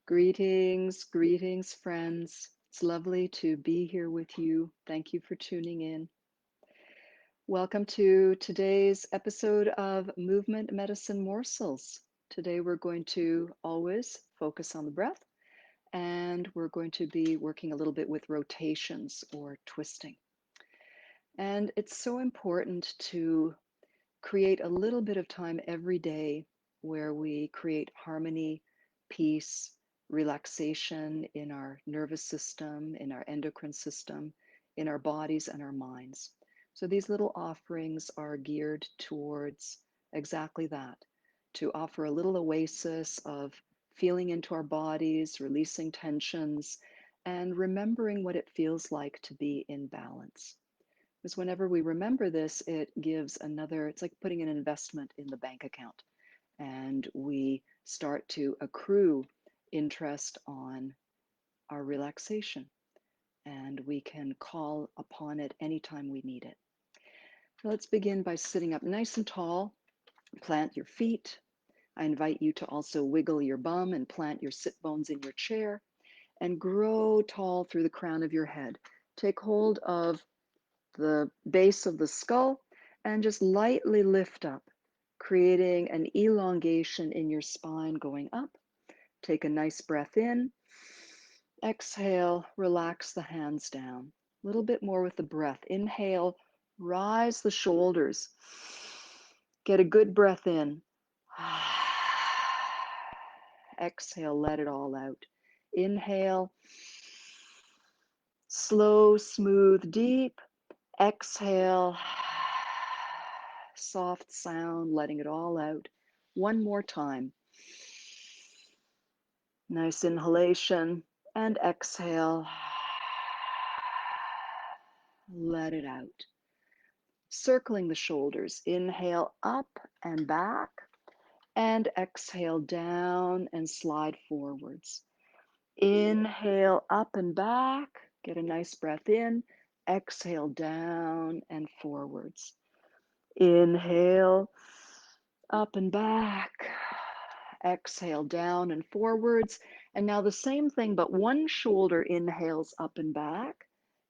Greetings, greetings, friends. It's lovely to be here with you. Thank you for tuning in. Welcome to today's episode of Movement Medicine Morsels. Today we're going to always focus on the breath, and we're going to be working a little bit with rotations or twisting. And it's so important to create a little bit of time every day where we create harmony, peace, relaxation in our nervous system, in our endocrine system, in our bodies and our minds. So these little offerings are geared towards exactly that, to offer a little oasis of feeling into our bodies, releasing tensions, and remembering what it feels like to be in balance. Because whenever we remember this, it gives another, it's like putting an investment in the bank account. And we start to accrue interest on our relaxation. And we can call upon it anytime we need it. So let's begin by sitting up nice and tall. Plant your feet. I invite you to also wiggle your bum and plant your sit bones in your chair and grow tall through the crown of your head. Take hold of the base of the skull and just lightly lift up, creating an elongation in your spine going up. Take a nice breath in. Exhale, relax the hands down. A little bit more with the breath. Inhale, rise the shoulders. Get a good breath in. Exhale, let it all out. Inhale, slow, smooth, deep. Exhale, soft sound, letting it all out. One more time. Nice inhalation and exhale. Let it out. Circling the shoulders. Inhale up and back, and exhale down and slide forwards. Inhale up and back. Get a nice breath in. Exhale down and forwards. Inhale up and back. Exhale down and forwards. And now the same thing, but one shoulder inhales up and back,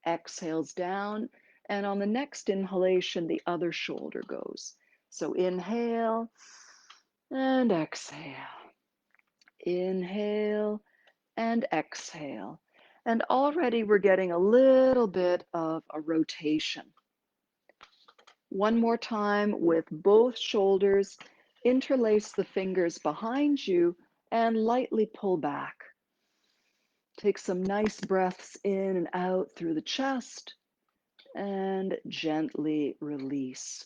exhales down. And on the next inhalation, the other shoulder goes. So inhale and exhale. Inhale and exhale. And already we're getting a little bit of a rotation. One more time with both shoulders. Interlace the fingers behind you and lightly pull back. Take some nice breaths in and out through the chest and gently release.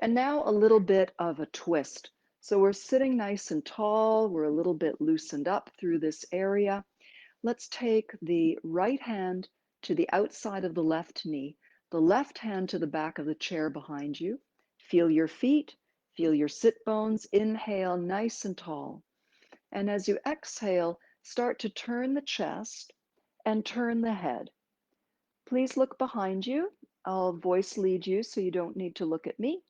And now a little bit of a twist. So we're sitting nice and tall. We're a little bit loosened up through this area. Let's take the right hand to the outside of the left knee, the left hand to the back of the chair behind you. Feel your feet, feel your sit bones. Inhale, nice and tall. And as you exhale, start to turn the chest and turn the head. Please look behind you. I'll voice lead you so you don't need to look at me.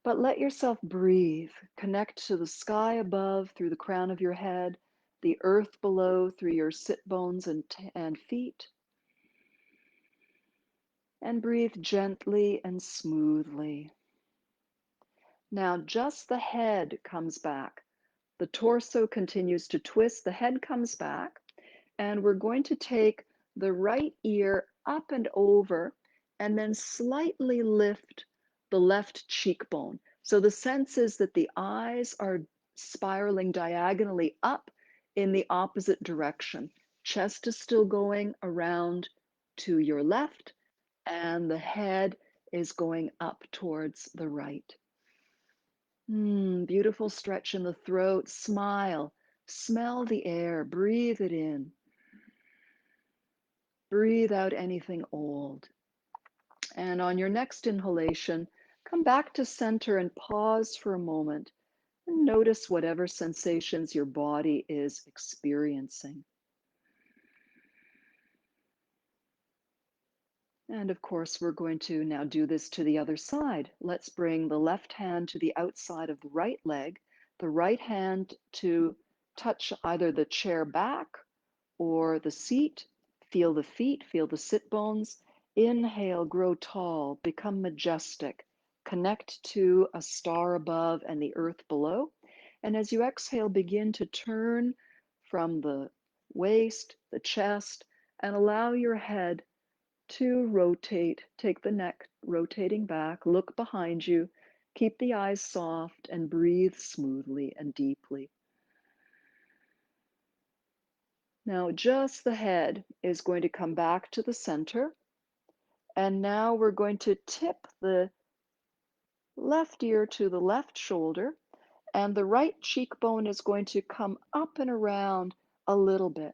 But let yourself breathe. Connect to the sky above through the crown of your head, the earth below through your sit bones and feet. And breathe gently and smoothly. Now just the head comes back. The torso continues to twist, the head comes back, and we're going to take the right ear up and over and then slightly lift the left cheekbone. So the sense is that the eyes are spiraling diagonally up in the opposite direction. Chest is still going around to your left, and the head is going up towards the right. Beautiful stretch in the throat. Smile. Smell the air. Breathe it in. Breathe out anything old. And on your next inhalation, come back to center and pause for a moment and notice whatever sensations your body is experiencing. And of course, we're going to now do this to the other side. Let's bring the left hand to the outside of the right leg, the right hand to Touch either the chair back or the seat. Feel the feet, feel the sit bones. Inhale, grow tall, become majestic. Connect to a star above and the earth below. And as you exhale, begin to turn from the waist, the chest, and allow your head to rotate. Take the neck rotating back, look behind you, keep the eyes soft, and breathe smoothly and deeply. Now, just the head is going to come back to the center. And now we're going to tip the left ear to the left shoulder, and the right cheekbone is going to come up and around a little bit.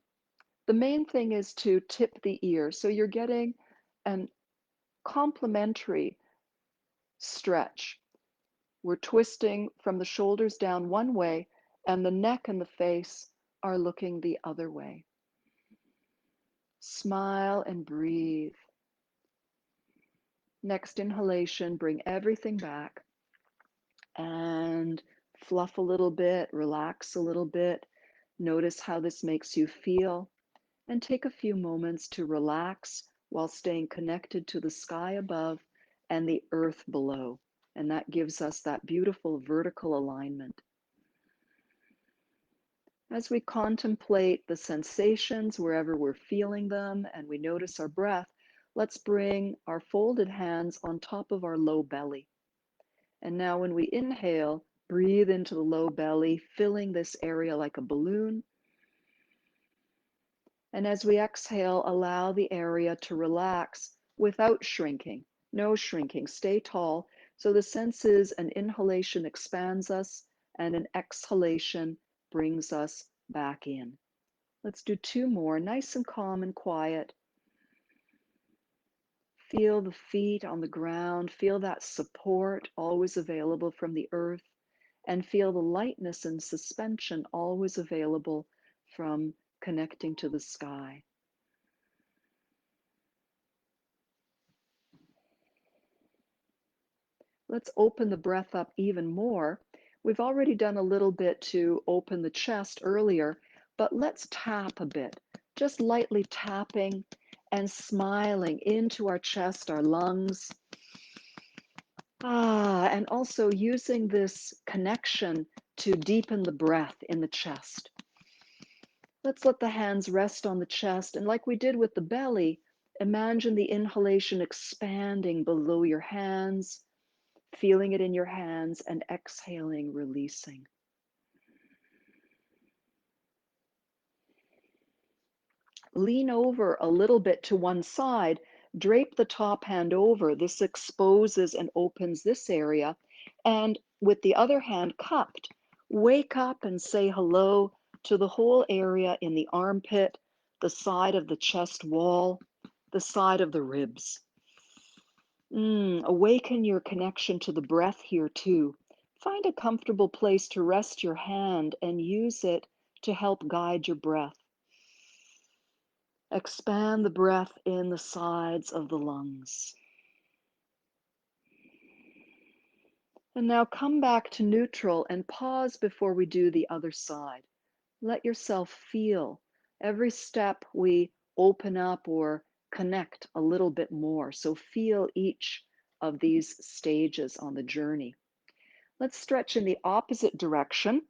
The main thing is to tip the ear, so you're getting an complementary stretch. We're twisting from the shoulders down one way, and the neck and the face are looking the other way. Smile and breathe. Next inhalation, bring everything back and fluff a little bit, relax a little bit. Notice how this makes you feel, and take a few moments to relax while staying connected to the sky above and the earth below. And that gives us that beautiful vertical alignment. As we contemplate the sensations wherever we're feeling them and we notice our breath, let's bring our folded hands on top of our low belly. And now when we inhale, breathe into the low belly, filling this area like a balloon. And as we exhale, allow the area to relax without shrinking. No shrinking, stay tall. So the sense is an inhalation expands us and an exhalation brings us back in. Let's do two more, nice and calm and quiet. Feel the feet on the ground, feel that support always available from the earth, and feel the lightness and suspension always available from connecting to the sky. Let's open the breath up even more. We've already done a little bit to open the chest earlier, but let's tap a bit, just lightly tapping and smiling into our chest, our lungs. And also using this connection to deepen the breath in the chest. Let's let the hands rest on the chest, and like we did with the belly, imagine the inhalation expanding below your hands, feeling it in your hands, and exhaling, releasing. Lean over a little bit to one side, drape the top hand over. This exposes and opens this area. And with the other hand cupped, wake up and say hello to the whole area in the armpit, the side of the chest wall, the side of the ribs. Awaken your connection to the breath here too. Find a comfortable place to rest your hand and use it to help guide your breath. Expand the breath in the sides of the lungs. And now come back to neutral and pause before we do the other side. Let yourself feel. Every step we open up or connect a little bit more. So feel each of these stages on the journey. Let's stretch in the opposite direction,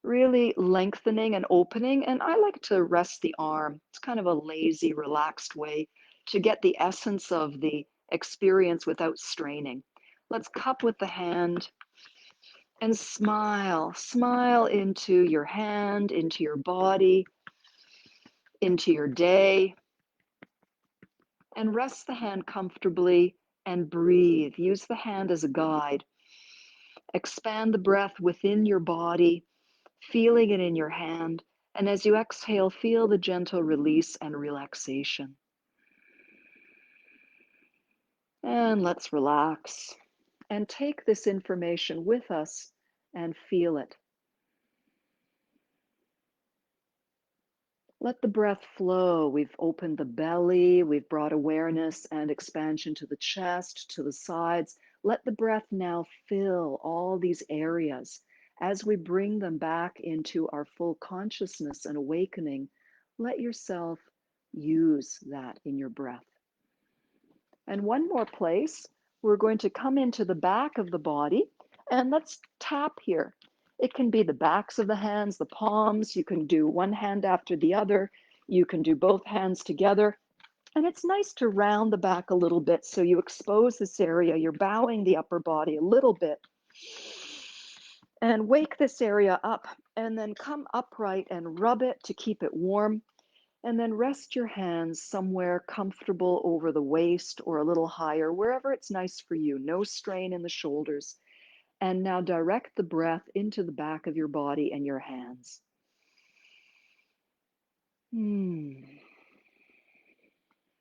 really lengthening and opening. And I like to rest the arm. It's kind of a lazy, relaxed way to get the essence of the experience without straining. Let's cup with the hand and smile. Smile into your hand, into your body, into your day. And rest the hand comfortably and breathe. Use the hand as a guide. Expand the breath within your body, feeling it in your hand. And as you exhale, feel the gentle release and relaxation. And let's relax and take this information with us and feel it. Let the breath flow. We've opened the belly, we've brought awareness and expansion to the chest, to the sides. Let the breath now fill all these areas As we bring them back into our full consciousness and awakening, let yourself use that in your breath. And one more place, we're going to come into the back of the body and let's tap here. It can be the backs of the hands, the palms. You can do one hand after the other. You can do both hands together. And it's nice to round the back a little bit so you expose this area. You're bowing the upper body a little bit. And wake this area up and then come upright and rub it to keep it warm. And then rest your hands somewhere comfortable over the waist or a little higher, wherever it's nice for you. No strain in the shoulders. And now direct the breath into the back of your body and your hands.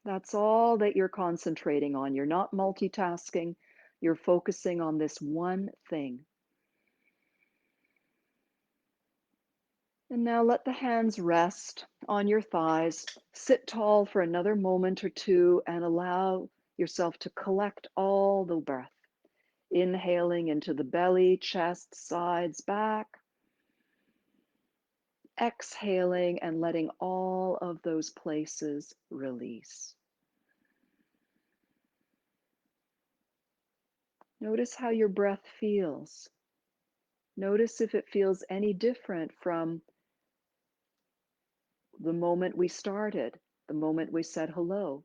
That's all that you're concentrating on. You're not multitasking. You're focusing on this one thing. And now let the hands rest on your thighs. Sit tall for another moment or two and allow yourself to collect all the breath. Inhaling into the belly, chest, sides, back. Exhaling and letting all of those places release. Notice how your breath feels. Notice if it feels any different from the moment we started, the moment we said hello.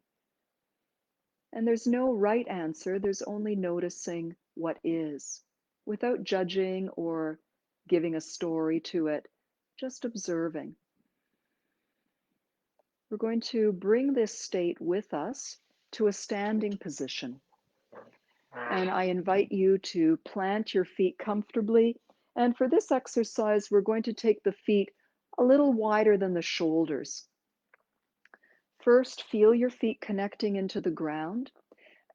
And there's no right answer, there's only noticing what is, without judging or giving a story to it, just observing. We're going to bring this state with us to a standing position. And I invite you to plant your feet comfortably. And for this exercise, we're going to take the feet a little wider than the shoulders. First, feel your feet connecting into the ground.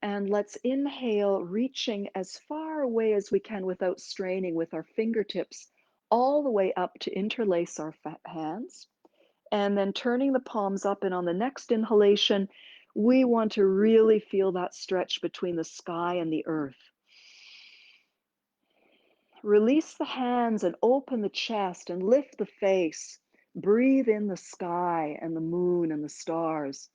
And let's inhale, reaching as far away as we can without straining with our fingertips, all the way up to interlace our hands. And then turning the palms up. And on the next inhalation, we want to really feel that stretch between the sky and the earth. Release the hands and open the chest and lift the face. Breathe in the sky and the moon and the stars.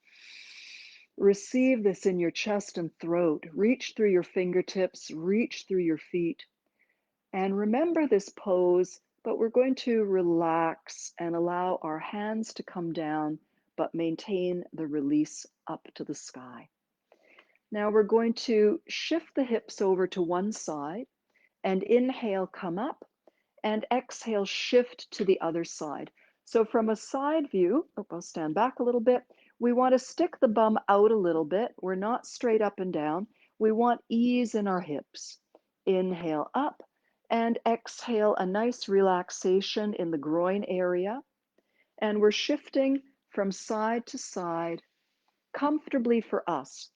Receive this in your chest and throat. Reach through your fingertips, reach through your feet. And remember this pose, but we're going to relax and allow our hands to come down, but maintain the release up to the sky. Now we're going to shift the hips over to one side and inhale, come up, and exhale, shift to the other side. So from a side view, I'll stand back a little bit. We want to stick the bum out a little bit. We're not straight up and down. We want ease in our hips. Inhale up and exhale, a nice relaxation in the groin area. And we're shifting from side to side comfortably for us.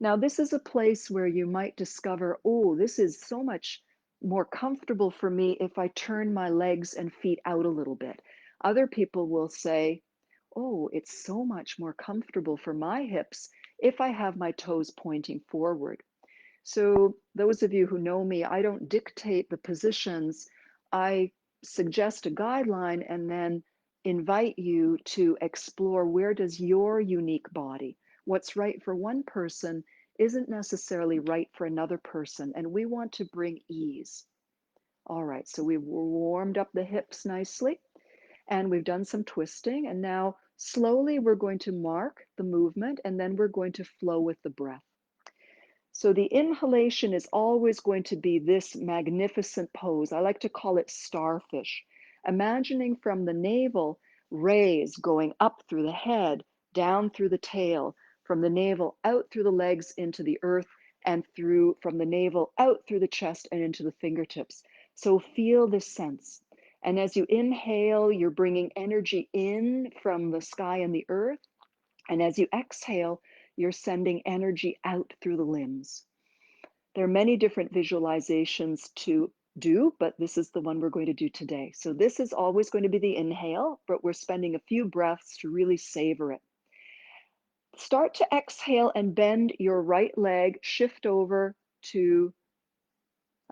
Now, this is a place where you might discover, oh, this is so much more comfortable for me if I turn my legs and feet out a little bit. Other people will say, oh, it's so much more comfortable for my hips if I have my toes pointing forward. So those of you who know me, I don't dictate the positions. I suggest a guideline and then invite you to explore, where does your unique body, what's right for one person isn't necessarily right for another person. And we want to bring ease. All right, so we've warmed up the hips nicely and we've done some twisting. And now slowly we're going to mark the movement and then we're going to flow with the breath. So the inhalation is always going to be this magnificent pose. I like to call it starfish. Imagining from the navel, rays going up through the head, down through the tail, from the navel out through the legs into the earth, and through from the navel out through the chest and into the fingertips. So feel this sense. And as you inhale, you're bringing energy in from the sky and the earth. And as you exhale, you're sending energy out through the limbs. There are many different visualizations to do, but this is the one we're going to do today. So this is always going to be the inhale, but we're spending a few breaths to really savor it. Start to exhale and bend your right leg, shift over to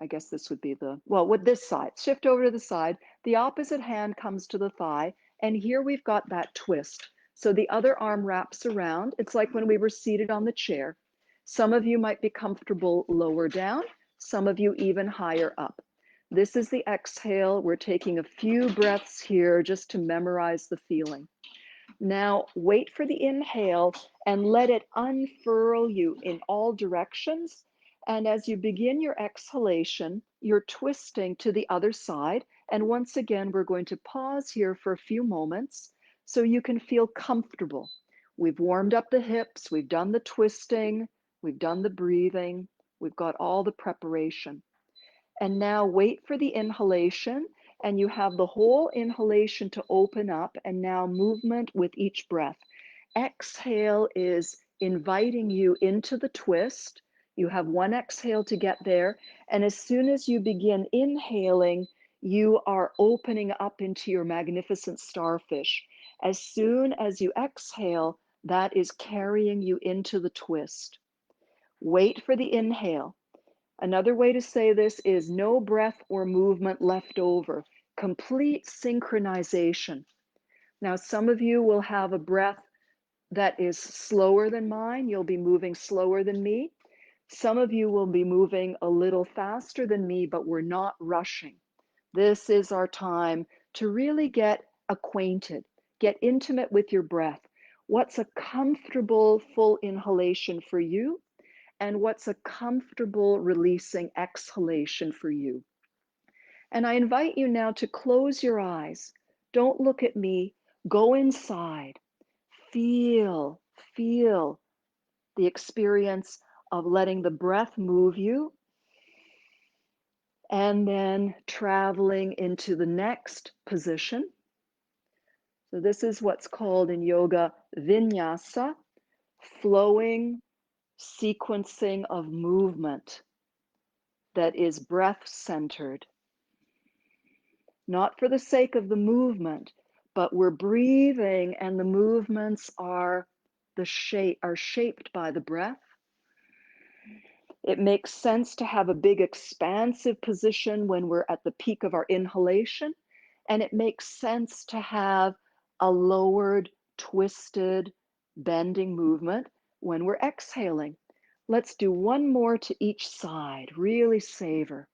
I guess this would be well, with this side, shift over to the side. The opposite hand comes to the thigh. And here we've got that twist. So the other arm wraps around. It's like when we were seated on the chair. Some of you might be comfortable lower down, some of you even higher up. This is the exhale. We're taking a few breaths here just to memorize the feeling. Now wait for the inhale and let it unfurl you in all directions. And as you begin your exhalation, you're twisting to the other side. And once again, we're going to pause here for a few moments so you can feel comfortable. We've warmed up the hips, we've done the twisting, we've done the breathing, we've got all the preparation. And now wait for the inhalation, and you have the whole inhalation to open up, and now movement with each breath. Exhale is inviting you into the twist. You have one exhale to get there, and as soon as you begin inhaling, you are opening up into your magnificent starfish. As soon as you exhale, that is carrying you into the twist. Wait for the inhale. Another way to say this is no breath or movement left over, complete synchronization. Now, some of you will have a breath that is slower than mine. You'll be moving slower than me. Some of you will be moving a little faster than me, but we're not rushing. This is our time to really get acquainted, get intimate with your breath. What's a comfortable full inhalation for you? And what's a comfortable releasing exhalation for you. And I invite you now to close your eyes. Don't look at me. Go inside. Feel, feel the experience of letting the breath move you and then traveling into the next position. So this is what's called in yoga vinyasa, flowing sequencing of movement that is breath centered. Not for the sake of the movement, but we're breathing and the movements are shaped by the breath. It makes sense to have a big expansive position when we're at the peak of our inhalation, and it makes sense to have a lowered, twisted, bending movement when we're exhaling. Let's do one more to each side. Really savor.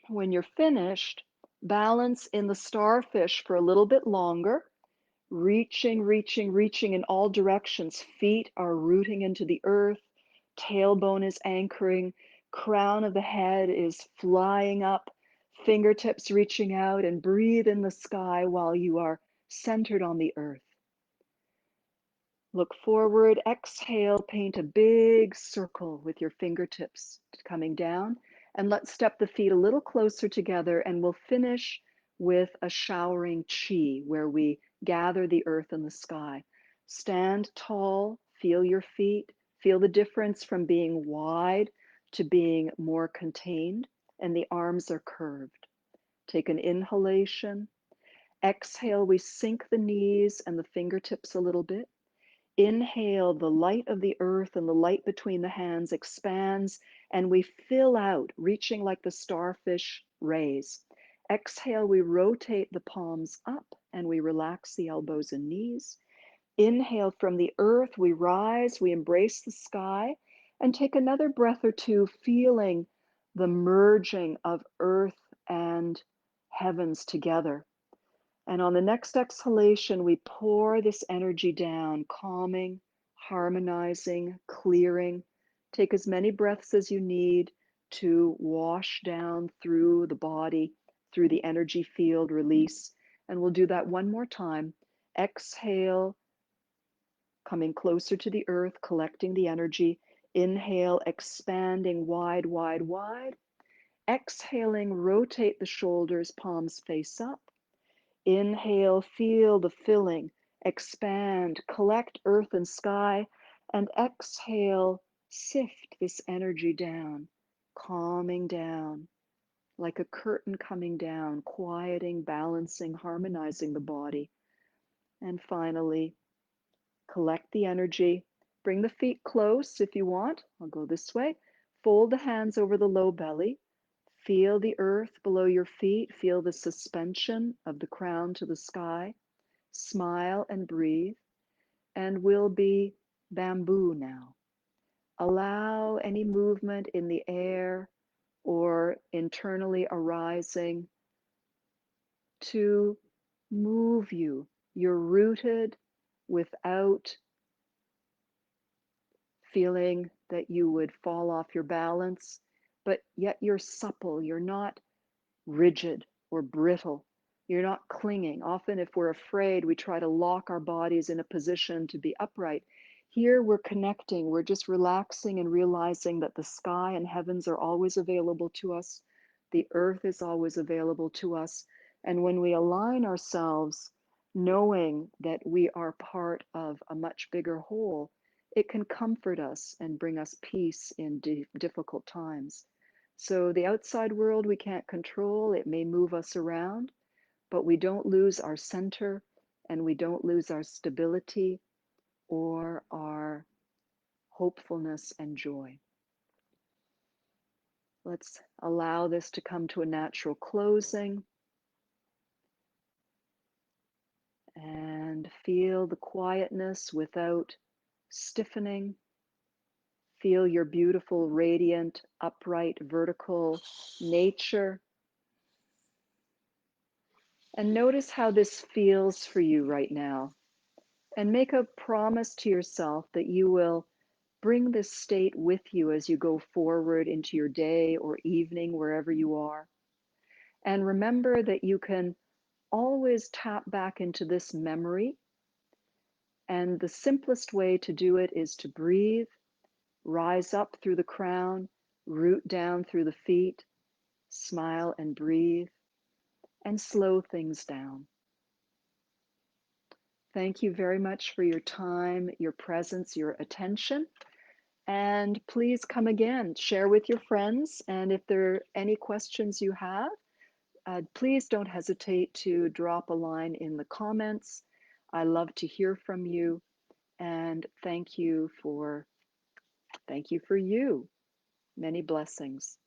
When you're finished, balance in the starfish for a little bit longer, reaching, reaching, reaching in all directions. Feet are rooting into the earth, tailbone is anchoring, crown of the head is flying up, fingertips reaching out, and breathe in the sky while you are centered on the earth. Look forward, exhale, paint a big circle with your fingertips coming down. And let's step the feet a little closer together, and we'll finish with a showering chi where we gather the earth and the sky. Stand tall, feel your feet, feel the difference from being wide to being more contained, and the arms are curved. Take an inhalation. Exhale, we sink the knees and the fingertips a little bit. Inhale, the light of the earth and the light between the hands expands, and we fill out, reaching like the starfish rays. Exhale, we rotate the palms up and we relax the elbows and knees. Inhale, from the earth, we rise, we embrace the sky, and take another breath or two, feeling the merging of earth and heavens together. And on the next exhalation, we pour this energy down, calming, harmonizing, clearing. Take as many breaths as you need to wash down through the body, through the energy field, release. And we'll do that one more time. Exhale, coming closer to the earth, collecting the energy. Inhale, expanding wide, wide, wide. Exhaling, rotate the shoulders, palms face up. Inhale, feel the filling, expand, collect earth and sky, and exhale, sift this energy down, calming down, like a curtain coming down, quieting, balancing, harmonizing the body. And finally, collect the energy. Bring the feet close if you want. I'll go this way. Fold the hands over the low belly. Feel the earth below your feet. Feel the suspension of the crown to the sky. Smile and breathe. And we'll be bamboo now. Allow any movement in the air or internally arising to move you. You're rooted without feeling that you would fall off your balance, but yet you're supple. You're not rigid or brittle. You're not clinging. Often, if we're afraid, we try to lock our bodies in a position to be upright. Here, we're connecting. We're just relaxing and realizing that the sky and heavens are always available to us. The earth is always available to us. And when we align ourselves, knowing that we are part of a much bigger whole, it can comfort us and bring us peace in difficult times. So the outside world we can't control. It may move us around, but we don't lose our center and we don't lose our stability or our hopefulness and joy. Let's allow this to come to a natural closing and feel the quietness without stiffening. Feel your beautiful, radiant, upright, vertical nature. And notice how this feels for you right now. And make a promise to yourself that you will bring this state with you as you go forward into your day or evening, wherever you are. And remember that you can always tap back into this memory. And the simplest way to do it is to breathe, rise up through the crown, root down through the feet, smile and breathe, and slow things down. Thank you very much for your time, your presence, your attention. And please come again, share with your friends. And if there are any questions you have, please don't hesitate to drop a line in the comments. I love to hear from you. And thank you for you. Many blessings.